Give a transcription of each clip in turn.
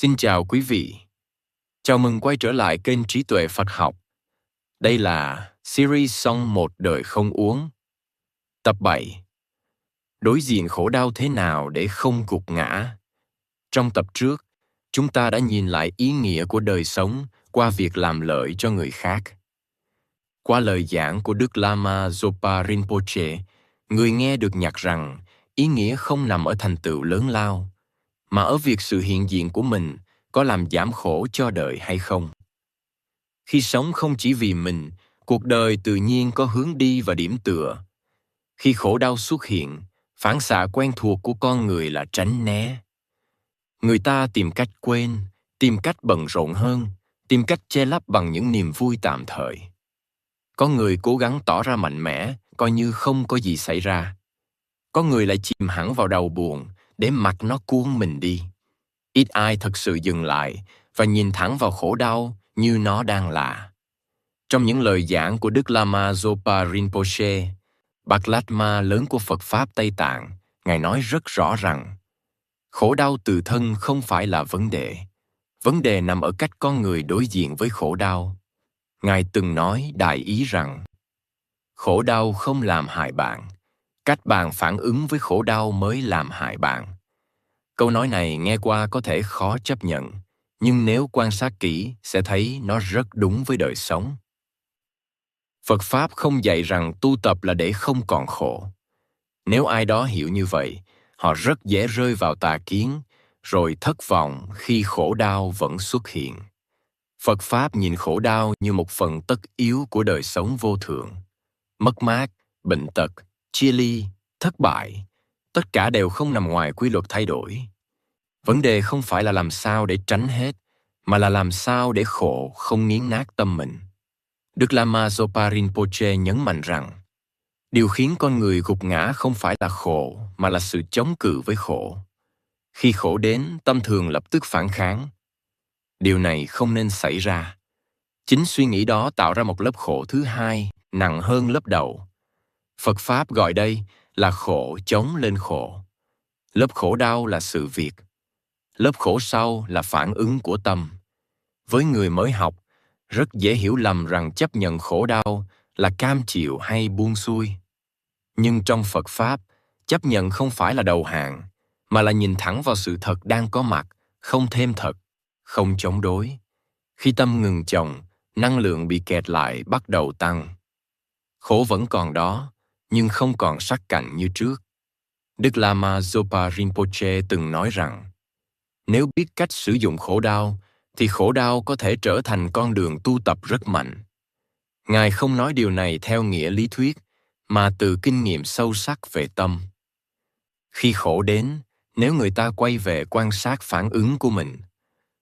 Xin chào quý vị. Chào mừng quay trở lại kênh Trí Tuệ Phật Học. Đây là series Song Một Đời Không Uống. Tập 7. Đối diện khổ đau thế nào để không gục ngã? Trong tập trước, chúng ta đã nhìn lại ý nghĩa của đời sống qua việc làm lợi cho người khác. Qua lời giảng của Đức Lama Zopa Rinpoche, người nghe được nhắc rằng ý nghĩa không nằm ở thành tựu lớn lao, mà ở việc sự hiện diện của mình có làm giảm khổ cho đời hay không. Khi sống không chỉ vì mình, cuộc đời tự nhiên có hướng đi và điểm tựa. Khi khổ đau xuất hiện, phản xạ quen thuộc của con người là tránh né. Người ta tìm cách quên, tìm cách bận rộn hơn, tìm cách che lấp bằng những niềm vui tạm thời. Có người cố gắng tỏ ra mạnh mẽ, coi như không có gì xảy ra. Có người lại chìm hẳn vào đầu buồn, để mặc nó cuốn mình đi. Ít ai thực sự dừng lại và nhìn thẳng vào khổ đau như nó đang là. Trong những lời giảng của Đức Lama Zopa Rinpoche, bậc Lạt-ma lớn của Phật Pháp Tây Tạng, Ngài nói rất rõ rằng khổ đau tự thân không phải là vấn đề. Vấn đề nằm ở cách con người đối diện với khổ đau. Ngài từng nói đại ý rằng khổ đau không làm hại bạn. Cách bạn phản ứng với khổ đau mới làm hại bạn. Câu nói này nghe qua có thể khó chấp nhận, nhưng nếu quan sát kỹ sẽ thấy nó rất đúng với đời sống. Phật Pháp không dạy rằng tu tập là để không còn khổ. Nếu ai đó hiểu như vậy, họ rất dễ rơi vào tà kiến, rồi thất vọng khi khổ đau vẫn xuất hiện. Phật Pháp nhìn khổ đau như một phần tất yếu của đời sống vô thường. Mất mát, bệnh tật, chia ly, thất bại, tất cả đều không nằm ngoài quy luật thay đổi. Vấn đề không phải là làm sao để tránh hết, mà là làm sao để khổ không nghiến nát tâm mình. Đức Lama Zopa Rinpoche nhấn mạnh rằng, điều khiến con người gục ngã không phải là khổ, mà là sự chống cự với khổ. Khi khổ đến, tâm thường lập tức phản kháng. Điều này không nên xảy ra. Chính suy nghĩ đó tạo ra một lớp khổ thứ hai, nặng hơn lớp đầu. Phật Pháp gọi đây là khổ chống lên khổ. Lớp khổ đau là sự việc. Lớp khổ sau là phản ứng của tâm. Với người mới học, rất dễ hiểu lầm rằng chấp nhận khổ đau là cam chịu hay buông xuôi. Nhưng trong Phật Pháp, chấp nhận không phải là đầu hàng, mà là nhìn thẳng vào sự thật đang có mặt, không thêm thật, không chống đối. Khi tâm ngừng chồng, năng lượng bị kẹt lại bắt đầu tăng. Khổ vẫn còn đó, nhưng không còn sắc cạnh như trước. Đức Lama Zopa Rinpoche từng nói rằng, nếu biết cách sử dụng khổ đau, thì khổ đau có thể trở thành con đường tu tập rất mạnh. Ngài không nói điều này theo nghĩa lý thuyết, mà từ kinh nghiệm sâu sắc về tâm. Khi khổ đến, nếu người ta quay về quan sát phản ứng của mình,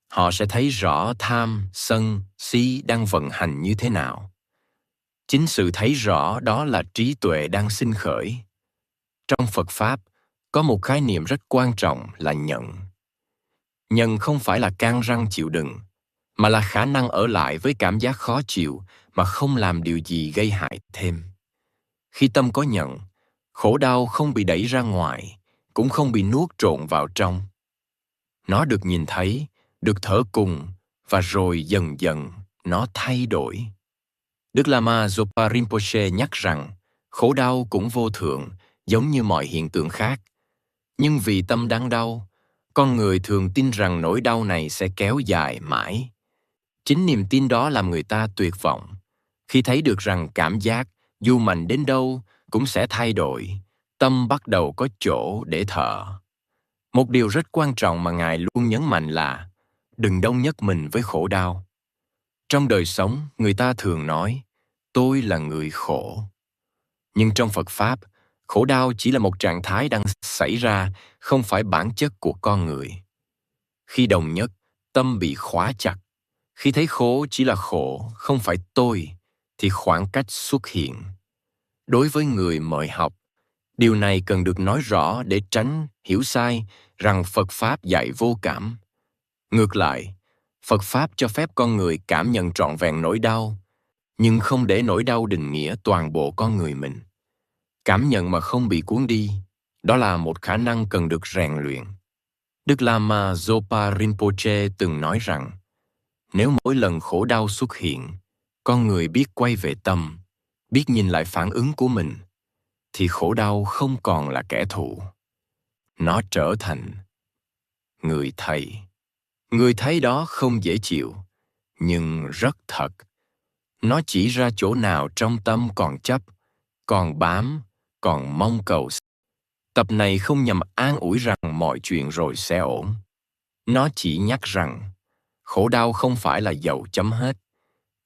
họ sẽ thấy rõ tham, sân, si đang vận hành như thế nào. Chính sự thấy rõ đó là trí tuệ đang sinh khởi. Trong Phật Pháp, có một khái niệm rất quan trọng là nhận. Nhận không phải là can răng chịu đựng, mà là khả năng ở lại với cảm giác khó chịu mà không làm điều gì gây hại thêm. Khi tâm có nhận, khổ đau không bị đẩy ra ngoài, cũng không bị nuốt trộn vào trong. Nó được nhìn thấy, được thở cùng, và rồi dần dần nó thay đổi. Đức Lama Zopa Rinpoche nhắc rằng khổ đau cũng vô thượng, giống như mọi hiện tượng khác. Nhưng vì tâm đang đau, con người thường tin rằng nỗi đau này sẽ kéo dài mãi. Chính niềm tin đó làm người ta tuyệt vọng, khi thấy được rằng cảm giác, dù mạnh đến đâu, cũng sẽ thay đổi. Tâm bắt đầu có chỗ để thở. Một điều rất quan trọng mà Ngài luôn nhấn mạnh là đừng đông nhất mình với khổ đau. Trong đời sống, người ta thường nói, tôi là người khổ. Nhưng trong Phật Pháp, khổ đau chỉ là một trạng thái đang xảy ra, không phải bản chất của con người. Khi đồng nhất, tâm bị khóa chặt. Khi thấy khổ chỉ là khổ, không phải tôi, thì khoảng cách xuất hiện. Đối với người mới học, điều này cần được nói rõ để tránh hiểu sai rằng Phật Pháp dạy vô cảm. Ngược lại, Phật Pháp cho phép con người cảm nhận trọn vẹn nỗi đau, nhưng không để nỗi đau định nghĩa toàn bộ con người mình. Cảm nhận mà không bị cuốn đi, đó là một khả năng cần được rèn luyện. Đức Lama Zopa Rinpoche từng nói rằng, nếu mỗi lần khổ đau xuất hiện, con người biết quay về tâm, biết nhìn lại phản ứng của mình, thì khổ đau không còn là kẻ thù. Nó trở thành người thầy. Người thấy đó không dễ chịu, nhưng rất thật. Nó chỉ ra chỗ nào trong tâm còn chấp, còn bám, còn mong cầu. Tập này không nhằm an ủi rằng mọi chuyện rồi sẽ ổn. Nó chỉ nhắc rằng khổ đau không phải là dấu chấm hết.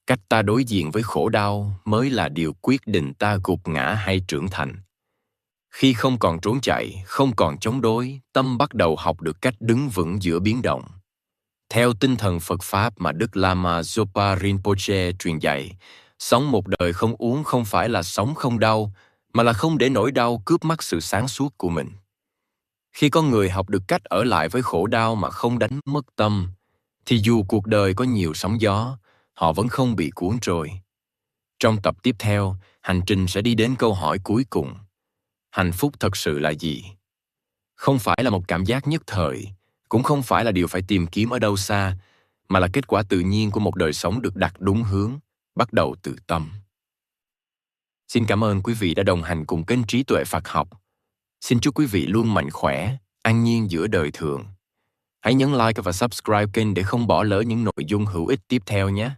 Cách ta đối diện với khổ đau mới là điều quyết định ta gục ngã hay trưởng thành. Khi không còn trốn chạy, không còn chống đối, tâm bắt đầu học được cách đứng vững giữa biến động. Theo tinh thần Phật Pháp mà Đức Lama Zopa Rinpoche truyền dạy, sống một đời không uống không phải là sống không đau, mà là không để nỗi đau cướp mất sự sáng suốt của mình. Khi con người học được cách ở lại với khổ đau mà không đánh mất tâm, thì dù cuộc đời có nhiều sóng gió, họ vẫn không bị cuốn trôi. Trong tập tiếp theo, hành trình sẽ đi đến câu hỏi cuối cùng. Hạnh phúc thật sự là gì? Không phải là một cảm giác nhất thời, cũng không phải là điều phải tìm kiếm ở đâu xa, mà là kết quả tự nhiên của một đời sống được đặt đúng hướng, bắt đầu từ tâm. Xin cảm ơn quý vị đã đồng hành cùng kênh Trí Tuệ Phật Học. Xin chúc quý vị luôn mạnh khỏe, an nhiên giữa đời thường. Hãy nhấn like và subscribe kênh để không bỏ lỡ những nội dung hữu ích tiếp theo nhé.